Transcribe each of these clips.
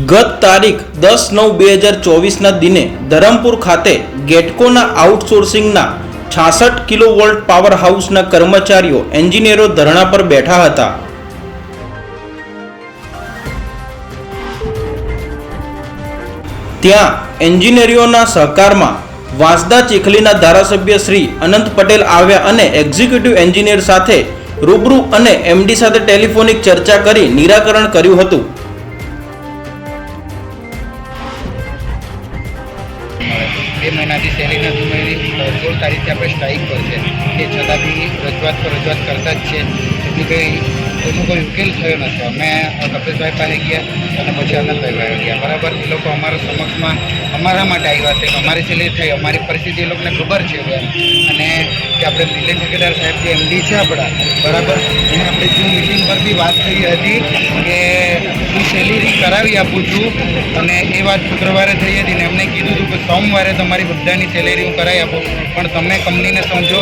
ગત તારીખ 10/9/2024ના દિને ધરમપુર ખાતે ગેટકોના આઉટસોર્સિંગના 66 કિલોવોલ્ટ પાવર હાઉસના કર્મચારીઓ એન્જિનિયરો ધરણા પર બેઠા હતા। ત્યાં એન્જિનિયરોના સહકારમાં વાંસદા ચીખલીના ધારાસભ્ય શ્રી અનંત પટેલ આવ્યા અને એક્ઝિક્યુટિવ એન્જિનિયર સાથે રૂબરૂ અને એમડી સાથે ટેલિફોનિક ચર્ચા કરી નિરાકરણ કર્યું હતું। 2 મહિનાથી સેલેરી નથી મળી। 16 તારીખથી આપણે સ્ટ્રાઇક પર છે, એ છતાં બી રજૂઆત કરતા જ છે। એની એનો કોઈ ઉકેલ થયો નથી। અમે કપિલભાઈ પાસે ગયા અને પછી આનંદભાઈ પાસે ગયા, બરાબર। એ લોકો અમારા સમક્ષમાં અમારા માટે આવ્યા છે કે અમારી સેલેરી થઈ, અમારી પરિસ્થિતિ એ લોકોને ખબર છે અને કે આપણે બ્રિલિયન્ટ ઠેકેદાર સાહેબ જે એમડી છે આપણા, બરાબર, એને આપણે ઝૂમ મિટિંગ પર બી વાત કરી હતી કે હું સેલેરી કરાવી આપું છું અને એ વાત શુક્રવારે થઈ હતી ને એમને કીધું હતું કે સોમવારે તમારી બધાની સેલેરી હું કરાવી આપું, પણ તમે કંપનીને સમજો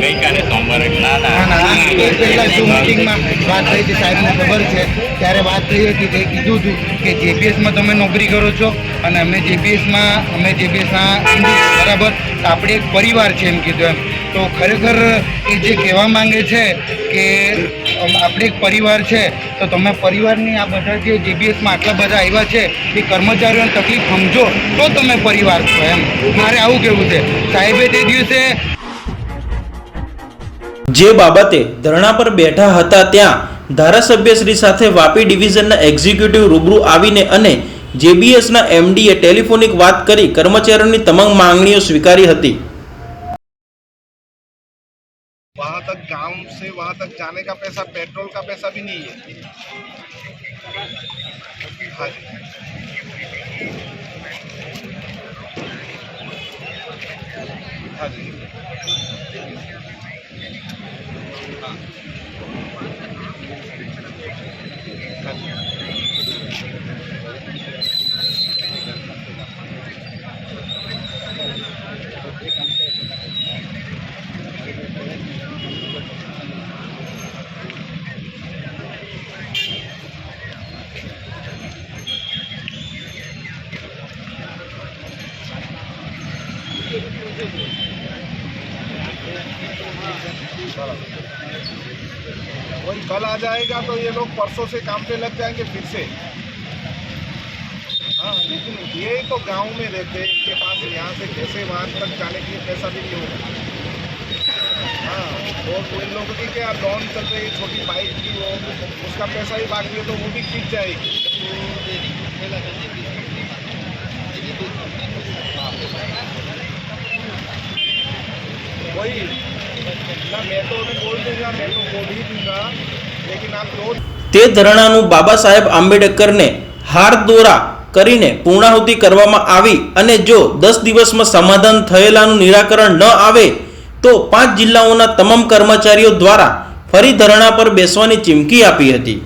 ગઈકાલે સોમવારે પહેલાં ઝૂમ મિટિંગમાં વાત થઈ હતી, સાહેબને ખબર છે ત્યારે વાત થઈ હતી કે કીધું હતું કે જેબીએસમાં તમે નોકરી કરો છો અને અમે જેબીએસના બરાબર, તો આપણે એક પરિવાર છે એમ કીધું એમ। તો ખરેખર એ જે કહેવા માંગે છે કે આપણે એક પરિવાર છે, તો તમે પરિવારની આ બધા જે જેબીએસમાં આટલા બધા આવ્યા છે એ કર્મચારીઓની તકલીફ સમજો તો તમે પરિવાર છો એમ, મારે આવું કહેવું છે। સાહેબે તે દિવસે જે બાબતે ધરણા પર બેઠા હતા ત્યાં ધારાસભ્યશ્રી સાથે વાપી ડિવિઝનના એક્ઝિક્યુટિવ રૂબરૂ આવીને અને જેબીએસના એમડીએ ટેલિફોનિક વાત કરી કર્મચારીઓની તમામ માંગણીઓ સ્વીકારી હતી। वहाँ तक गांव से वहाँ तक जाने का पैसा, पेट्रोल का पैसा भी नहीं है। हाँ जी, हाँ जी, हाँ, हाँ जी। वही कल आ जाएगा तो ये लोग परसों से काम पे लग जाएंगे फिर से। हाँ, लेकिन ये तो गांव में रहते हैं, इनके पास यहाँ से कैसे वहाँ तक जाने के लिए पैसा भी नहीं होगा। हाँ, और कोई लोगों की क्या लोन चल रही है छोटी बाइक की, वो उसका पैसा ही बाकी है तो वो भी खींच जाएगी। वही ना, मैं तो अभी बोल दूंगा, मैं तो बोल ही दूंगा, लेकिन आप रोज તે ધરણાનું બાબા સાહેબ આંબેડકરને હાર દોરા કરીને પૂર્ણાહુતિ કરવામાં આવી અને જો 10 દિવસમાં સમાધાન થયેલાનું નિરાકરણ ન આવે તો 5 જિલ્લાઓના તમામ કર્મચારીઓ દ્વારા ફરી ધરણા પર બેસવાની ચીમકી આપી હતી।